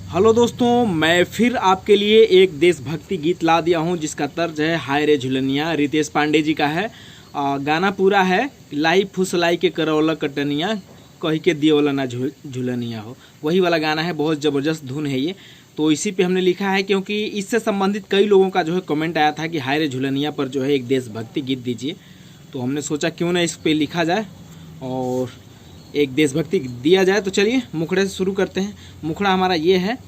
Hello दोस्तों, मैं फिर आपके लिए एक देशभक्ति गीत ला दिया हूँ जिसका तर्ज है हाय रे झुलनिया। रितेश पांडे जी का है। गाना पूरा है लाई फुसलाई के करौला कटनिया कही के दियोला ना झुलनिया हो, वही वाला गाना है। बहुत ज़बरदस्त धुन है ये, तो इसी पे हमने लिखा है क्योंकि इससे संबंधित कई लोगों का जो है कमेंट आया था कि हाय रे झुलनिया पर जो है एक देशभक्ति गीत दीजिए। तो हमने सोचा क्यों ना इस पे लिखा जाए और एक देशभक्ति दिया जाए। तो चलिए मुखड़े से शुरू करते हैं। मुखड़ा हमारा ये है,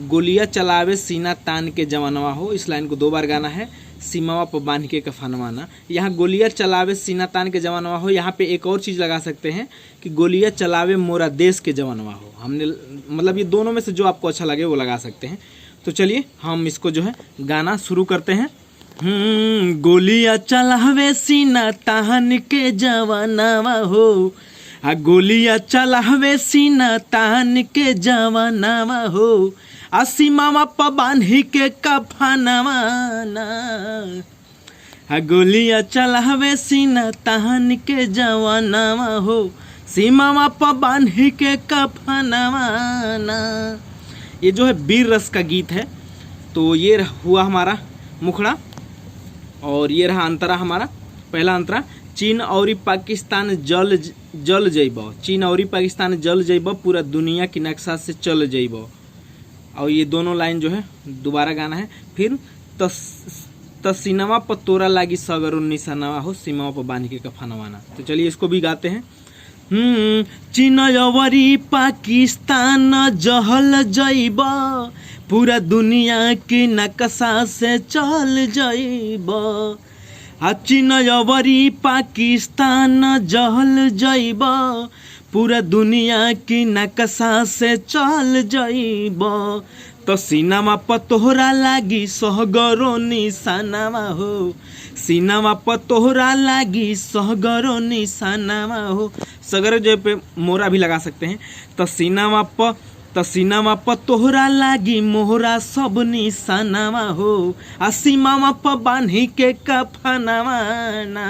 गोलियां चलावे सीना तान के जवानवा हो। इस लाइन को 2 बार गाना है, सीमावा पर बांध के कफनवाना। यहाँ गोलियां चलावे सीना तान के जवानवा हो, यहाँ पे एक और चीज़ लगा सकते हैं कि गोलियां चलावे मोरा देश के जवानवा हो। हमने मतलब ये दोनों में से जो आपको अच्छा लगे वो लगा सकते हैं। तो चलिए हम इसको जो है गाना शुरू करते हैं। गोलियां चलावे सीना तान के जवानवा हो, गोलियां चलावे सीना तान के जवानवा हो, सीमावा पर बांधी के कफनवाना। गोलियां चलावे सीना तान के जवानवा हो, सीमावा पर बांधी के कफनवाना। ये जो है वीर रस का गीत है। तो ये हुआ हमारा मुखड़ा और ये रहा अंतरा हमारा। पहला अंतरा, चीन और पाकिस्तान जल जइबो, चीन और पाकिस्तान जल जइबो, पूरा दुनिया की नक्शा से चल जइबो। और ये दोनों लाइन जो है दोबारा गाना है। फिर तसीनवा पर तोरा लागी सगरो निशानवा हो, सीमावा पर बांध के कफनवाना। तो चलिए इसको भी गाते हैं। चीन और पाकिस्तान जहल जइबो, पूरा दुनिया की नक्शा से चल जइबो। चीन और पाकिस्तान जहल जइबो, पूरा दुनिया की नक्शा से चल जइबो। तो सीनामा पर तोहरा लागी सहगरो निशानवा हो, सीनामा पर तोहरा लागी सहगरो निशानवा हो। सगर जो पे मोरा भी लगा सकते हैं। तो सीनामा पर तोहरा लागी मोहरा सब निशानवा हो, सीमावा पर बांधी के कफनवाना।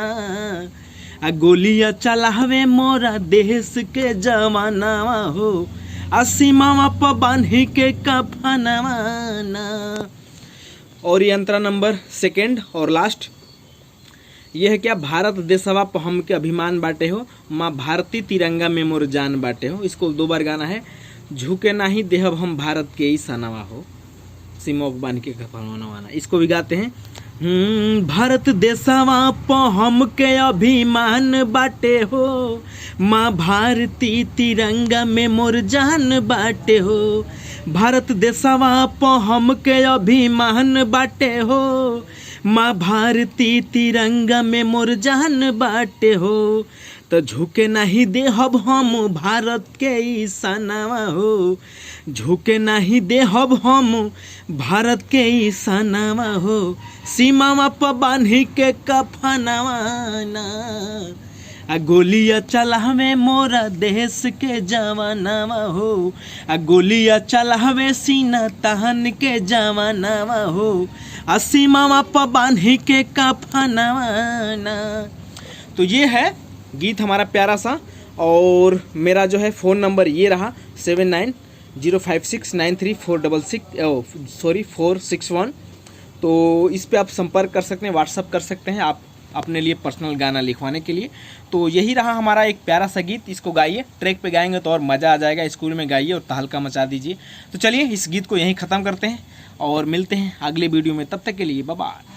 गोलियां चलावे मोरा देश के जवानवा हो, सीमावा पर बांधी के कफनवाना। और ये अंतरा नंबर 2 और लास्ट ये है क्या, भारत देशवा पर हम के अभिमान बाटे हो, माँ भारती तिरंगा में मोर जान बाटे हो। इसको 2 बार गाना है। झुके नहीं देहब हम भारत के ही सनवा हो, सीमा पर बांध के कफनवाना। इसको भी गाते हैं। भारत देशवा पर हम के अभिमान बाटे हो, माँ भारती तिरंगा में मोर जान बाटे हो। भारत देशवा पर हम के अभिमान बाटे हो, माँ भारती तिरंगा में मोर जान बाटे हो। तो झुके नहीं देहब हम भारत के ही सनवा हो, झुके नहीं देहब हम भारत के ही सनवा हो, सीमावा पर बांधी के कफनवाना। गोलियां चलावे मोरा देश के जवानवा हो, गोलियां चलावे सीना तान के जवानवा हो, सीमावा पर बांधी के कफनवाना। तो ये है गीत हमारा प्यारा सा। और मेरा जो है फ़ोन नंबर ये रहा 7905693461। तो इस पे आप संपर्क कर सकते हैं, व्हाट्सअप कर सकते हैं आप अपने लिए पर्सनल गाना लिखवाने के लिए। तो यही रहा हमारा एक प्यारा सा गीत। इसको गाइए, ट्रैक पे गाएंगे तो और मज़ा आ जाएगा। स्कूल में गाइए और तहलका मचा दीजिए। तो चलिए इस गीत को यहीं ख़त्म करते हैं और मिलते हैं अगले वीडियो में। तब तक के लिए बाय बाय।